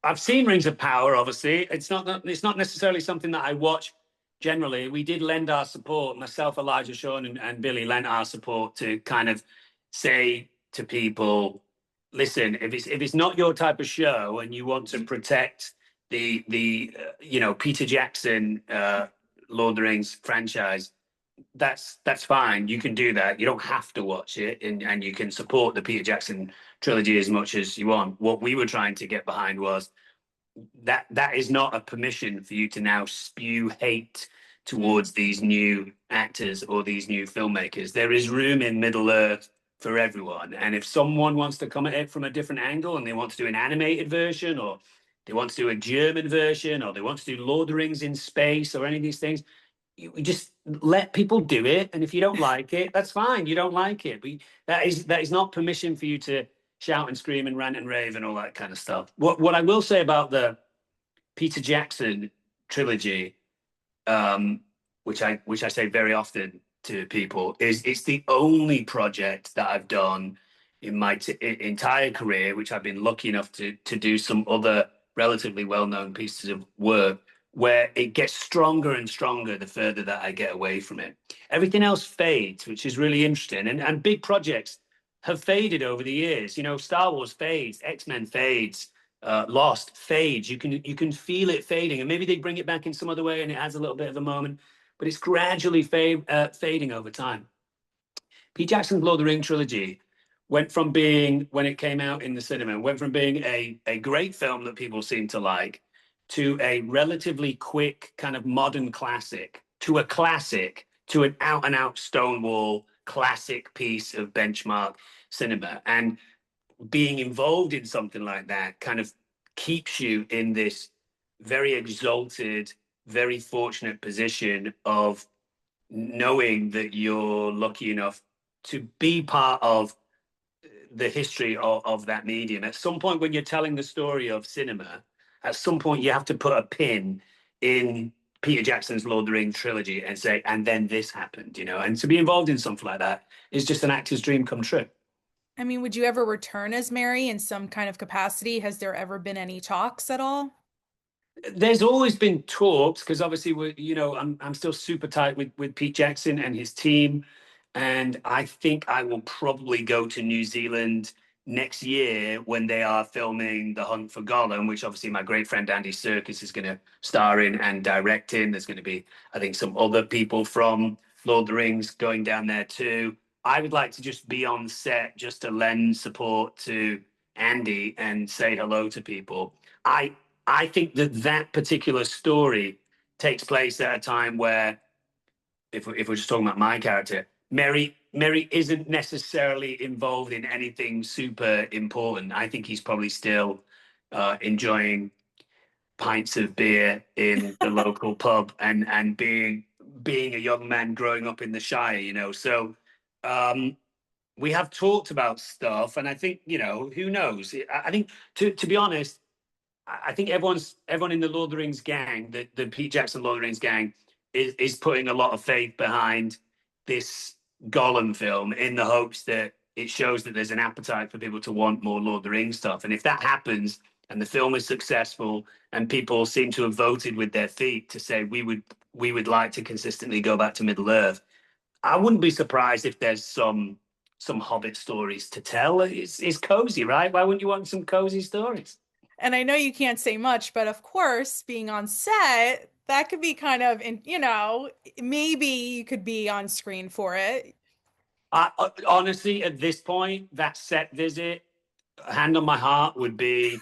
I've seen Rings of Power. Obviously, it's not necessarily something that I watch generally. We did lend our support. Myself, Elijah, Sean, and Billy lent our support to kind of say to people, listen, if it's not your type of show and you want to protect the Peter Jackson Lord of the Rings franchise, that's fine. You can do that. You don't have to watch it, and you can support the Peter Jackson trilogy as much as you want. What we were trying to get behind was that is not a permission for you to now spew hate towards these new actors or these new filmmakers. There is room in Middle Earth for everyone. And if someone wants to come at it from a different angle and they want to do an animated version, or they want to do a German version, or they want to do Lord of the Rings in space, or any of these things, you just let people do it. And if you don't like it, that's fine. You don't like it. But that is not permission for you to shout and scream and rant and rave and all that kind of stuff. What I will say about the Peter Jackson trilogy, which I say very often to people, is it's the only project that I've done in my entire career, which I've been lucky enough to do some other relatively well-known pieces of work, where it gets stronger and stronger the further that I get away from it. Everything else fades, which is really interesting. And big projects have faded over the years. Star Wars fades, X-Men fades, Lost fades. You can feel it fading, and maybe they bring it back in some other way, and it has a little bit of a moment, but it's gradually fading over time. Pete Jackson's Lord of the Rings trilogy went from being, when it came out in the cinema, went from being a great film that people seem to like, to a relatively quick kind of modern classic, to a classic, to an out-and-out Stonewall classic piece of benchmark cinema. And being involved in something like that kind of keeps you in this very exalted, very fortunate position of knowing that you're lucky enough to be part of the history of that medium. At some point, when you're telling the story of cinema, at some point you have to put a pin in Peter Jackson's Lord of the Rings trilogy and say, and then this happened, and to be involved in something like that is just an actor's dream come true. I mean, would you ever return as Mary in some kind of capacity? Has there ever been any talks at all? There's always been talks, because obviously I'm still super tight with Pete Jackson and his team, and I think I will probably go to New Zealand next year when they are filming The Hunt for Gollum, which obviously my great friend Andy Serkis is going to star in and direct in. There's going to be, I think, some other people from Lord of the Rings going down there too. I would like to just be on set, just to lend support to Andy and say hello to people. I think that particular story takes place at a time where, if we're just talking about my character, Mary isn't necessarily involved in anything super important. I think he's probably still enjoying pints of beer in the local pub, and being a young man growing up in the Shire. So we have talked about stuff, and I think, who knows? I think, to be honest, I think everyone in the Lord of the Rings gang, the Pete Jackson Lord of the Rings gang, is putting a lot of faith behind this Gollum film, in the hopes that it shows that there's an appetite for people to want more Lord of the Rings stuff. And if that happens and the film is successful and people seem to have voted with their feet to say we would like to consistently go back to Middle Earth, I wouldn't be surprised if there's some Hobbit stories to tell. It's cozy, right? Why wouldn't you want some cozy stories? And I know you can't say much, but of course, being on set, that could be kind of, maybe you could be on screen for it. Honestly, at this point, that set visit, hand on my heart, would be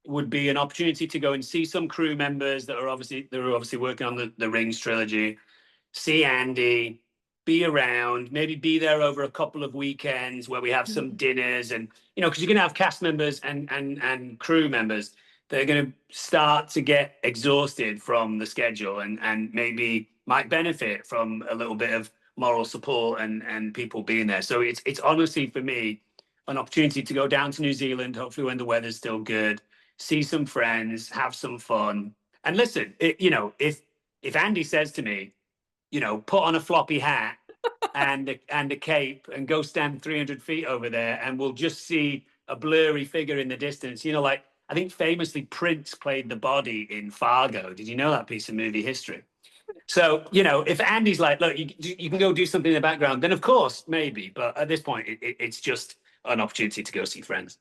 an opportunity to go and see some crew members that are obviously working on the Rings trilogy, see Andy, be around, maybe be there over a couple of weekends where we have some dinners, and because you're going to have cast members and crew members that are going to start to get exhausted from the schedule, and maybe might benefit from a little bit of moral support and people being there. So it's honestly, for me, an opportunity to go down to New Zealand, hopefully when the weather's still good, see some friends, have some fun. And listen, if Andy says to me, put on a floppy hat and a cape and go stand 300 feet over there, and we'll just see a blurry figure in the distance, like, I think famously Prince played the body in Fargo. Did you know that piece of movie history? So, you know, if Andy's like, look, you can go do something in the background, then of course, maybe. But at this point, it's just an opportunity to go see friends.